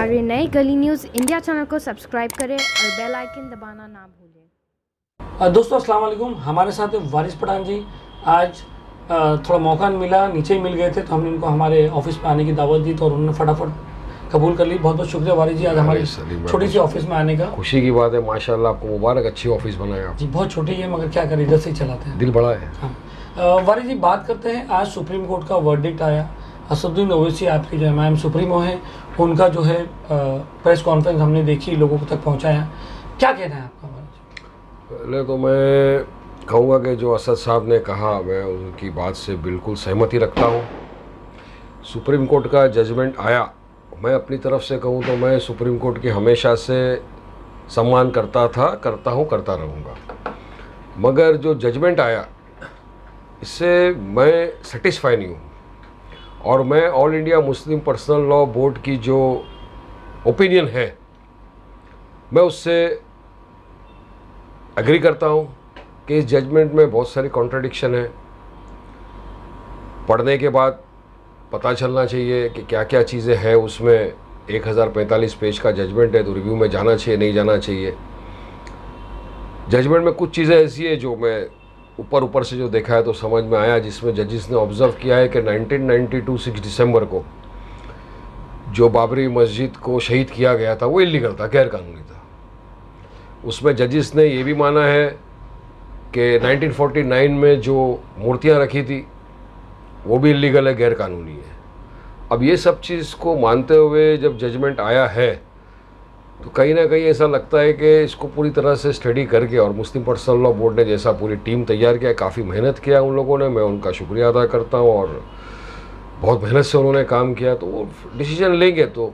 हमारे नए गली न्यूज़ इंडिया चैनल को सब्सक्राइब करें और बेल आइकन दबाना ना भूलें। दोस्तों अस्सलाम वालेकुम, हमारे साथ है वारिस पठान जी। आज थोड़ा मौका मिला, नीचे ही मिल गए थे तो हमने उनको हमारे ऑफिस में आने की दावत दी तो उन्होंने फटाफट कबूल कर ली। बहुत बहुत शुक्रिया वारिस जी, आज हमारी छोटी सी ऑफिस में आने का। खुशी की बात है, माशाल्लाह, आपको मुबारक, अच्छी ऑफिस बनाया जी। बहुत छोटी है मगर क्या करें, इधर से ही चलाते हैं, दिल बड़ा है। हाँ वारिस जी, बात करते हैं। आज सुप्रीम कोर्ट का वर्डिक्ट आया। असदुद्दीन ओवैसी आपके जो इमाम सुप्रीमो हैं, उनका जो है प्रेस कॉन्फ्रेंस हमने देखी, लोगों तक पहुँचाया। क्या कहना है आपका? पहले तो मैं कहूँगा कि जो असद साहब ने कहा, मैं उनकी बात से बिल्कुल सहमति रखता हूँ। सुप्रीम कोर्ट का जजमेंट आया, मैं अपनी तरफ से कहूँ तो मैं सुप्रीम कोर्ट की हमेशा से सम्मान करता था, करता हूँ, करता रहूँगा। मगर जो जजमेंट आया, इससे मैं सेटिस्फाई नहीं हूँ। और मैं all India Muslim personal law board की जो ओपिनियन है, मैं उससे एग्री करता हूँ कि इस जजमेंट में बहुत सारी कॉन्ट्रडिक्शन है। पढ़ने के बाद पता चलना चाहिए कि क्या क्या चीज़ें हैं उसमें। 1045 पेज का जजमेंट है तो रिव्यू में जाना चाहिए, नहीं जाना चाहिए। जजमेंट में कुछ चीज़ें ऐसी है जो मैं ऊपर से जो देखा है तो समझ में आया, जिसमें जजिस ने ऑब्ज़र्व किया है कि 1992 6 दिसंबर को जो बाबरी मस्जिद को शहीद किया गया था वो इलीगल था, गैर कानूनी था। उसमें जजिस ने ये भी माना है कि 1949 में जो मूर्तियां रखी थी वो भी इलीगल है, गैर कानूनी है। अब ये सब चीज़ को मानते हुए जब जजमेंट आया है तो कहीं ना कहीं ऐसा लगता है कि इसको पूरी तरह से स्टडी करके, और मुस्लिम पर्सनल लॉ बोर्ड ने जैसा पूरी टीम तैयार किया, काफ़ी मेहनत किया उन लोगों ने, मैं उनका शुक्रिया अदा करता हूँ। और बहुत मेहनत से उन्होंने काम किया, तो वो डिसीजन लेंगे। तो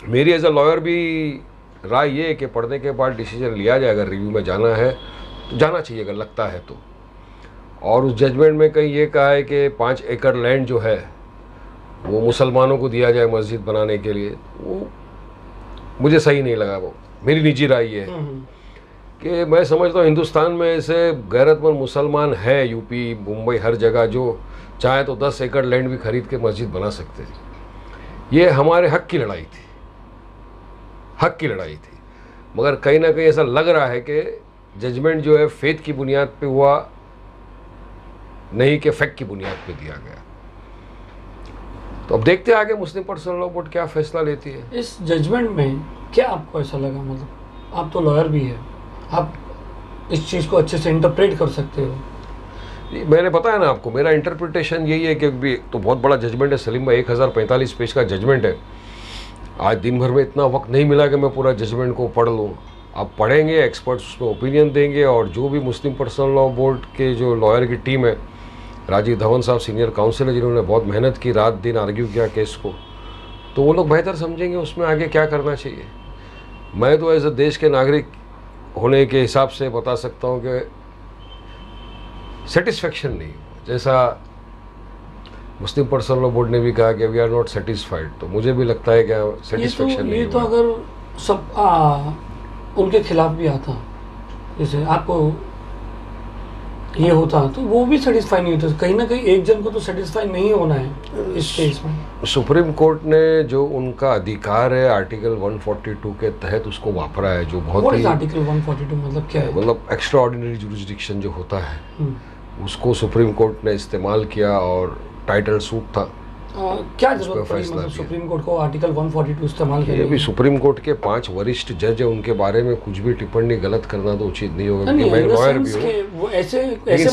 मेरी एज अ लॉयर भी राय ये है कि पढ़ने के बाद डिसीजन लिया जाए। अगर रिव्यू में जाना है तो जाना चाहिए, अगर लगता है तो। और उस जजमेंट में कहीं ये कहा है कि 5 एकड़ लैंड जो है वो मुसलमानों को दिया जाए मस्जिद बनाने के लिए। वो मुझे सही नहीं लगा। वो मेरी निजी राय ये है कि मैं समझता हूँ हिंदुस्तान में ऐसे गैरतमंद मुसलमान है, यूपी, मुंबई, हर जगह, जो चाहे तो 10 एकड़ लैंड भी खरीद के मस्जिद बना सकते हैं। ये हमारे हक की लड़ाई थी, हक की लड़ाई थी। मगर कहीं ना कहीं ऐसा लग रहा है कि जजमेंट जो है फेथ की बुनियाद पे हुआ, नहीं कि फैक्ट की बुनियाद पे दिया गया। तो अब देखते हैं आगे मुस्लिम पर्सनल लॉ बोर्ड क्या फैसला लेती है। इस जजमेंट में क्या आपको ऐसा लगा? मतलब आप तो लॉयर भी है, आप इस चीज़ को अच्छे से इंटरप्रेट कर सकते हो। मैंने बताया ना आपको, मेरा इंटरप्रिटेशन यही है कि भी तो बहुत बड़ा जजमेंट है सलीम भाई, 1045 पेज का जजमेंट है। आज दिन भर में इतना वक्त नहीं मिला कि मैं पूरा जजमेंट को पढ़ लूँ। आप पढ़ेंगे, एक्सपर्ट्स उसमें ओपिनियन देंगे, और जो भी मुस्लिम पर्सनल लॉ बोर्ड के जो लॉयर की टीम है, राजीव धवन साहब सीनियर काउंसिल है, जिन्होंने बहुत मेहनत की, रात दिन आर्ग्यू किया केस को, तो वो लोग बेहतर समझेंगे उसमें आगे क्या करना चाहिए। मैं तो एज अ देश के नागरिक होने के हिसाब से बता सकता हूँ कि सेटिस्फेक्शन नहीं। जैसा मुस्लिम पर्सनल लॉ बोर्ड ने भी कहा कि वी आर नॉट सेटिस्फाइड, तो मुझे भी लगता है कि सेटिस्फेक्शन नहीं। ये तो अगर सब उनके खिलाफ भी आता, जैसे आपको ये होता, तो वो भी सेटिस्फाई नहीं होता। कहीं ना कहीं एक जन को तो सेटिस्फाई नहीं होना है इस केस में। सुप्रीम कोर्ट ने जो उनका अधिकार है आर्टिकल 142 के तहत उसको वापरा है, जो बहुत ही आर्टिकल 142 मतलब क्या है? मतलब एक्स्ट्रा ऑर्डिनरी जुरिसडिक्शन जो होता है, उसको सुप्रीम कोर्ट ने इस्तेमाल किया, और टाइटल सूट था। क्या जरूरत पड़ी मतलब सुप्रीम कोर्ट को आर्टिकल 142 इस्तेमाल करने की? भी सुप्रीम कोर्ट के 5 वरिष्ठ जज है, उनके बारे में कुछ भी टिप्पणी गलत करना तो उचित नहीं होगा, क्योंकि मैं लॉयर भी हूँ। लेकिन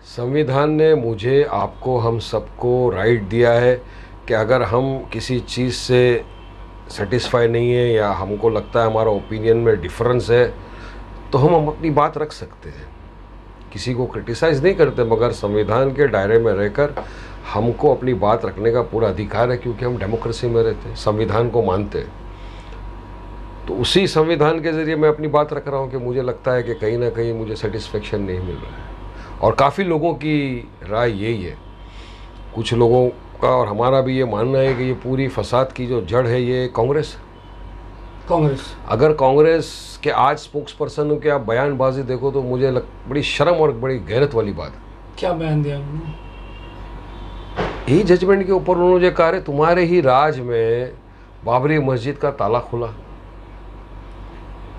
संविधान ने मुझे, आपको, हम सबको राइट दिया है कि अगर हम किसी चीज़ से सेटिस्फाई नहीं है या हमको लगता है हमारा ओपिनियन में डिफरेंस है, तो हम अपनी बात रख सकते हैं। किसी को क्रिटिसाइज़ नहीं करते, मगर संविधान के दायरे में रहकर हमको अपनी बात रखने का पूरा अधिकार है, क्योंकि हम डेमोक्रेसी में रहते हैं, संविधान को मानते हैं। तो उसी संविधान के ज़रिए मैं अपनी बात रख रहा हूँ कि मुझे लगता है कि कहीं ना कहीं मुझे सेटिस्फेक्शन नहीं मिल रहा है। और काफ़ी लोगों की राय यही है, कुछ लोगों का और हमारा भी ये मानना है कि ये पूरी फसाद की जो जड़ है ये कांग्रेस। अगर कांग्रेस के आज स्पोक्स पर्सन के आप बयानबाजी देखो तो मुझे बड़ी शर्म और बड़ी गैरत वाली बात। क्या बयान दिया उन्होंने? यही जजमेंट के ऊपर उन्होंने कहा, तुम्हारे ही राज में बाबरी मस्जिद का ताला खुला।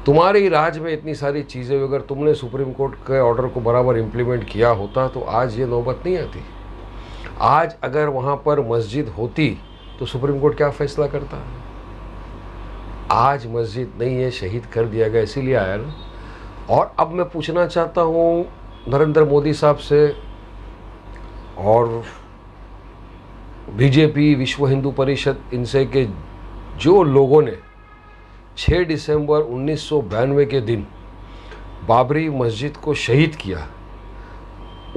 तुम्हारे ही राज में इतनी सारी चीज़ें, अगर तुमने सुप्रीम कोर्ट के ऑर्डर को बराबर इम्प्लीमेंट किया होता तो आज ये नौबत नहीं आती। आज अगर वहाँ पर मस्जिद होती तो सुप्रीम कोर्ट क्या फैसला करता? आज मस्जिद नहीं है, शहीद कर दिया गया, इसीलिए आया ना। और अब मैं पूछना चाहता हूँ नरेंद्र मोदी साहब से और बीजेपी, विश्व हिंदू परिषद, इनसे कि जो लोगों ने 6 दिसंबर 1992 के दिन बाबरी मस्जिद को शहीद किया,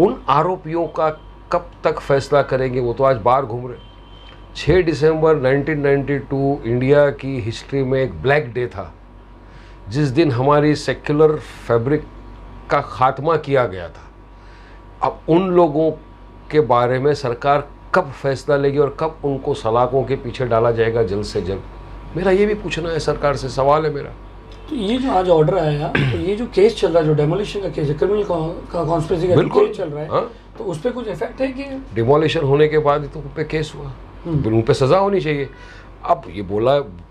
उन आरोपियों का कब तक फैसला करेंगे? वो तो आज बाहर घूम रहे। 6 दिसंबर 1992 इंडिया की हिस्ट्री में एक ब्लैक डे था, जिस दिन हमारी सेक्युलर फैब्रिक का खात्मा किया गया था। अब उन लोगों के बारे में सरकार कब फैसला लेगी और कब उनको सलाखों के पीछे डाला जाएगा जल्द से जल्द? मेरा ये भी पूछना है सरकार से, सवाल है मेरा। तो ये जो आज ऑर्डर आया, तो ये जो केस चल रहा है, जो डेमोलिशन का केस है, क्रिमिनल का कॉन्स्पिरेसी का केस चल रहा है, हाँ? तो उस पर कुछ इफेक्ट है कि डिमोलिशन होने के बाद तो उन पे केस हुआ, तो उन पे सज़ा होनी चाहिए। अब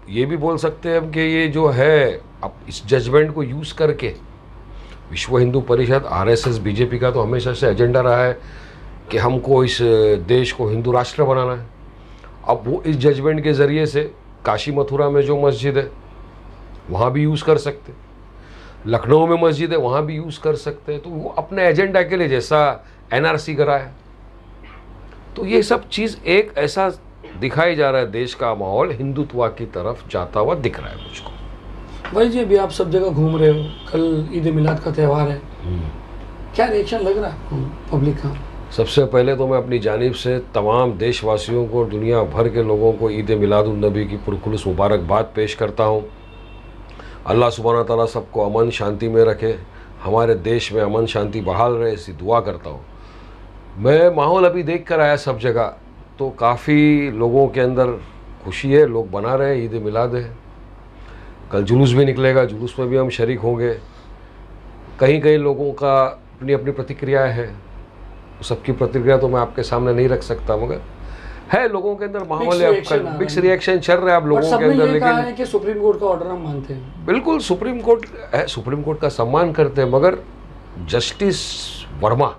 ये भी बोल सकते हैं हम कि ये जो है, अब इस जजमेंट को यूज़ करके विश्व हिंदू परिषद, आरएसएस, बीजेपी का तो हमेशा से एजेंडा रहा है कि हमको इस देश को हिंदू राष्ट्र बनाना है। अब वो इस जजमेंट के ज़रिए से काशी मथुरा में जो मस्जिद है वहाँ भी यूज़ कर सकते, लखनऊ में मस्जिद है वहाँ भी यूज़ कर सकते हैं। तो वो अपने एजेंडा के लिए, जैसा एनआरसी कराया, तो ये सब चीज़ एक ऐसा दिखाई जा रहा है, देश का माहौल हिंदुत्व की तरफ जाता हुआ दिख रहा है मुझको। भाई जी, अभी आप सब जगह घूम रहे हो, कल ईद मिलाद का त्यौहार है, क्या रिएक्शन लग रहा है पब्लिक का? सबसे पहले तो मैं अपनी जानिब से तमाम देशवासियों को और दुनिया भर के लोगों को ईद मिलादुन्नबी की पुरखुलूस मुबारकबाद पेश करता हूँ। अल्लाह सुब्हाना ताला सबको अमन शांति में रखे, हमारे देश में अमन शांति बहाल रहे, ऐसी दुआ करता हूँ। मैं माहौल अभी देख कर आया सब जगह, तो काफ़ी लोगों के अंदर खुशी है, लोग बना रहे हैं, ईद मिलाद है। कल जुलूस भी निकलेगा, जुलूस में भी हम शरीक होंगे। कहीं कहीं लोगों का अपनी अपनी प्रतिक्रियाएँ हैं, सबकी प्रतिक्रिया तो मैं आपके सामने नहीं रख सकता, मगर है लोगों के अंदर माहौल है, मिक्स रिएक्शन चल रहा है अब लोगों के अंदर। लेकिन है कि सुप्रीम कोर्ट का ऑर्डर हम मानते हैं, बिल्कुल सुप्रीम कोर्ट है, सुप्रीम कोर्ट का सम्मान करते हैं, मगर जस्टिस वर्मा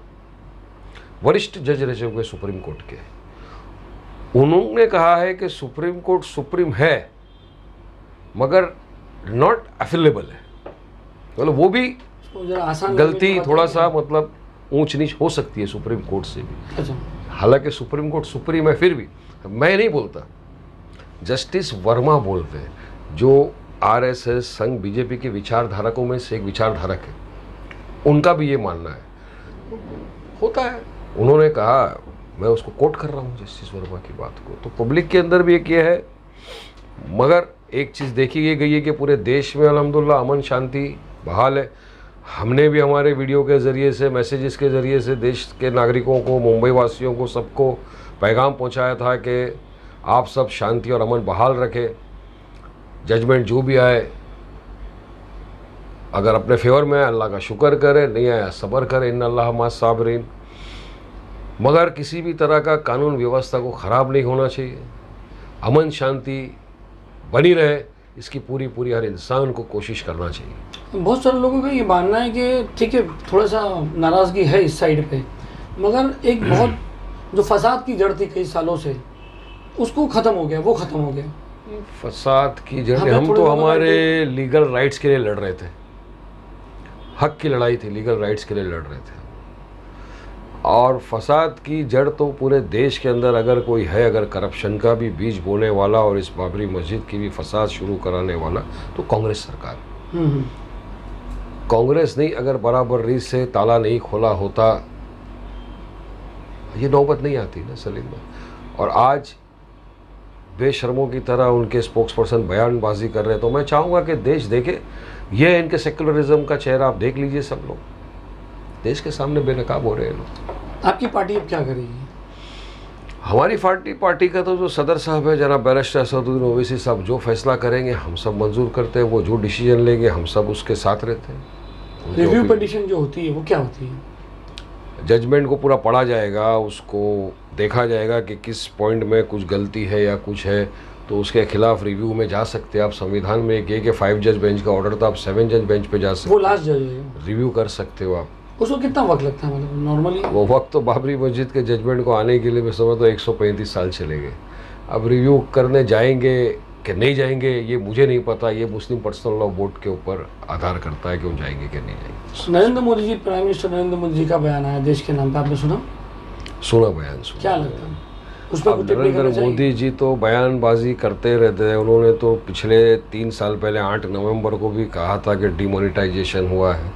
वरिष्ठ जज रहे हुए सुप्रीम कोर्ट के, उन्होंने कहा है कि सुप्रीम कोर्ट सुप्रीम है मगर नॉट अफिलेबल है। मतलब वो भी गलती, थोड़ा सा मतलब ऊंच नीच हो सकती है सुप्रीम कोर्ट से भी। अच्छा, हालांकि सुप्रीम कोर्ट सुप्रीम है, फिर भी मैं नहीं बोलता, जस्टिस वर्मा बोलते हैं, जो आरएसएस, संघ, बीजेपी के विचारधारकों में से एक विचारधारक है, उनका भी ये मानना है, होता है। उन्होंने कहा, मैं उसको कोट कर रहा हूँ जस्टिस वर्मा की बात को, तो पब्लिक के अंदर भी एक ये है। मगर एक चीज़ देखी गई है कि पूरे देश में अल्हम्दुलिल्लाह अमन शांति बहाल है। हमने भी हमारे वीडियो के ज़रिए से, मैसेजेस के ज़रिए से देश के नागरिकों को, मुंबई वासियों को, सबको पैगाम पहुंचाया था कि आप सब शांति और अमन बहाल रखें। जजमेंट जो भी आए, अगर अपने फेवर में आए अल्लाह का शुक्र करें, नहीं आया सब्र करें, इन्नल्लाह मास साबिरीन। मगर किसी भी तरह का कानून व्यवस्था को ख़राब नहीं होना चाहिए, अमन शांति बनी रहे, इसकी पूरी हर इंसान को कोशिश करना चाहिए। बहुत सारे लोगों का ये मानना है कि ठीक है, थोड़ा सा नाराज़गी है इस साइड पे, मगर एक बहुत जो फसाद की जड़ थी कई सालों से, उसको ख़त्म हो गया, वो ख़त्म हो गया। फसाद की जड़, हम तो हमारे लीगल राइट्स के लिए लड़ रहे थे, हक की लड़ाई थी, लीगल राइट्स के लिए लड़ रहे थे। और फसाद की जड़ तो पूरे देश के अंदर अगर कोई है, अगर करप्शन का भी बीज बोने वाला और इस बाबरी मस्जिद की भी फसाद शुरू कराने वाला, तो कांग्रेस सरकार। कांग्रेस नहीं अगर बराबर रीत से ताला नहीं खोला होता, ये नौबत नहीं आती ना सलीम में। और आज बेशर्मों की तरह उनके स्पोक्सपर्सन बयानबाजी कर रहे हैं, तो मैं चाहूँगा कि देश देखे, ये इनके सेक्युलरिज्म का चेहरा आप देख लीजिए। सब लोग देश के सामने बेनकाब हो रहे हैं लोग। आपकी पार्टी अब क्या करेगी? हमारी पार्टी का तो जो सदर साहब है जनाब बैरिस्टर असदुद्दीन ओवैसी साहब, जो फैसला करेंगे हम सब मंजूर करते हैं, वो जो डिसीजन लेंगे हम सब उसके साथ रहते हैं। रिव्यू पिटीशन जो होती है वो क्या होती है? जजमेंट को पूरा पढ़ा जाएगा, उसको देखा जाएगा कि किस पॉइंट में कुछ गलती है या कुछ है, तो उसके खिलाफ रिव्यू में जा सकते हैं आप। संविधान में एक 5 जज बेंच का ऑर्डर था, आप 7 जज बेंच पे जा सकते वो लास्ट जज है, रिव्यू कर सकते हो आप। उसको कितना वक्त लगता है मतलब नॉर्मली? वो वक्त तो बाबरी मस्जिद के जजमेंट को आने के लिए मैं समझता हूँ 135 साल चले गए। अब रिव्यू करने जाएंगे कि नहीं जाएंगे ये मुझे नहीं पता, ये मुस्लिम पर्सनल लॉ बोर्ड के ऊपर आधार करता है कि वो जाएंगे कि नहीं जाएंगे। नरेंद्र मोदी जी, प्राइम मिनिस्टर नरेंद्र मोदी जी का बयान आया देश के नाम पे, आपने सुना? सुना बयान सुना। क्या लगता है उस पर? अब नरेंद्र मोदी जी तो बयानबाजी करते रहते हैं। उन्होंने तो पिछले 3 साल पहले 8 नवंबर को भी कहा था कि डिमोनेटाइजेशन हुआ है,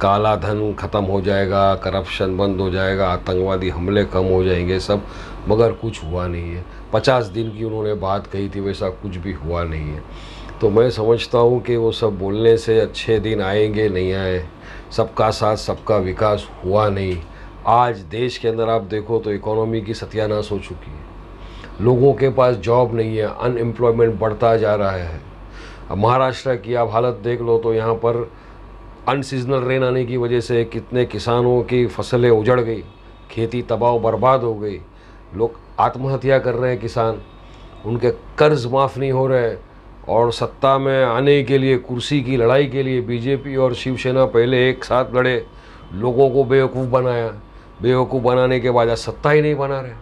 काला धन ख़त्म हो जाएगा, करप्शन बंद हो जाएगा, आतंकवादी हमले कम हो जाएंगे सब, मगर कुछ हुआ नहीं है। 50 दिन की उन्होंने बात कही थी, वैसा कुछ भी हुआ नहीं है। तो मैं समझता हूँ कि वो सब बोलने से अच्छे दिन आएंगे नहीं आए, सबका साथ सबका विकास हुआ नहीं। आज देश के अंदर आप देखो तो इकोनॉमी की सत्यानाश हो चुकी है, लोगों के पास जॉब नहीं है, अनएम्प्लॉयमेंट बढ़ता जा रहा है। अब महाराष्ट्र की आप हालत देख लो तो यहाँ पर अनसीजनल रेन आने की वजह से कितने किसानों की फसलें उजड़ गई, खेती तबाह बर्बाद हो गई, लोग आत्महत्या कर रहे हैं किसान, उनके कर्ज माफ़ नहीं हो रहे। और सत्ता में आने के लिए, कुर्सी की लड़ाई के लिए बीजेपी और शिवसेना पहले एक साथ लड़े, लोगों को बेवकूफ़ बनाया, बेवकूफ़ बनाने के बाद आज सत्ता ही नहीं बना रहे।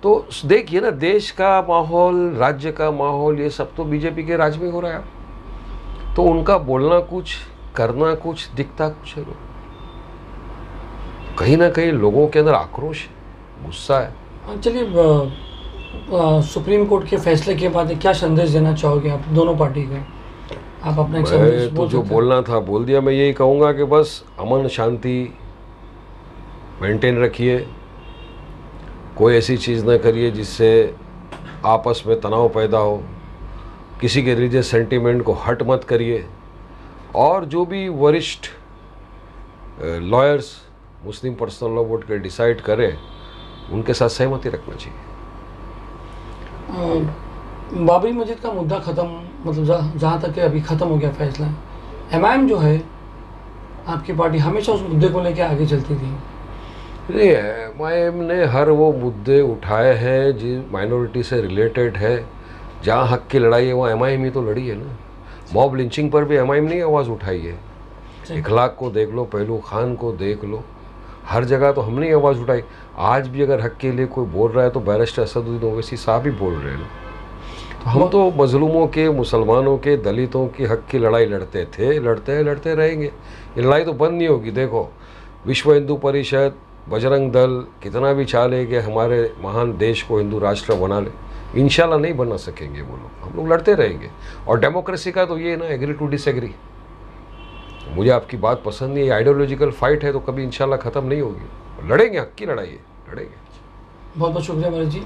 तो देखिए ना, देश का माहौल, राज्य का माहौल, ये सब तो बीजेपी के राज में हो रहा है। तो उनका बोलना कुछ, करना कुछ, दिखता कुछ है। कहीं ना कहीं लोगों के अंदर आक्रोश है, गुस्सा है। चलिए, सुप्रीम कोर्ट के फैसले के बाद क्या संदेश देना चाहोगे आप दोनों पार्टी का? आप अपना एक संदेश मैं तो जो बोलना था बोल दिया। मैं यही कहूँगा कि बस अमन शांति मेंटेन रखिए, कोई ऐसी चीज़ ना करिए जिससे आपस में तनाव पैदा हो, किसी के रिलीजियस सेंटीमेंट को हर्ट मत करिए, और जो भी वरिष्ठ लॉयर्स मुस्लिम पर्सनल लॉ बोर्ड के डिसाइड करें उनके साथ सहमति रखना चाहिए। बाबरी मस्जिद का मुद्दा ख़त्म, मतलब जहाँ तक कि अभी ख़त्म हो गया फैसला, एमआईएम जो है आपकी पार्टी हमेशा उस मुद्दे को लेकर आगे चलती थी। नहीं, एमआईएम ने हर वो मुद्दे उठाए हैं जो माइनॉरिटी से रिलेटेड है। जहाँ हक की लड़ाई है वहाँ एमआईएम ही तो लड़ी है ना। मॉब लिंचिंग पर भी एमआईएम ने आवाज़ उठाई है। इखलाक को देख लो, पहलू खान को देख लो, हर जगह तो हमने आवाज़ उठाई। आज भी अगर हक के लिए कोई बोल रहा है तो बैरिस्टर असदुद्दीन ओवैसी साहब ही बोल रहे हैं ना। तो हम तो मजलूमों के, मुसलमानों के, दलितों की हक की लड़ाई लड़ते थे, लड़ते रहेंगे। ये लड़ाई तो बंद नहीं होगी। देखो, विश्व हिंदू परिषद, बजरंग दल कितना भी चाले कि हमारे महान देश को हिंदू राष्ट्र बना ले, इंशाल्लाह नहीं बना सकेंगे वो लोग। हम लोग लड़ते रहेंगे। और डेमोक्रेसी का तो ये ना, एग्री टू डिसएग्री। मुझे आपकी बात पसंद नहीं है, आइडियोलॉजिकल फाइट है तो कभी इंशाल्लाह ख़त्म नहीं होगी। लड़ेंगे, हक की लड़ाई है, लड़ेंगे। बहुत बहुत शुक्रिया भरत जी।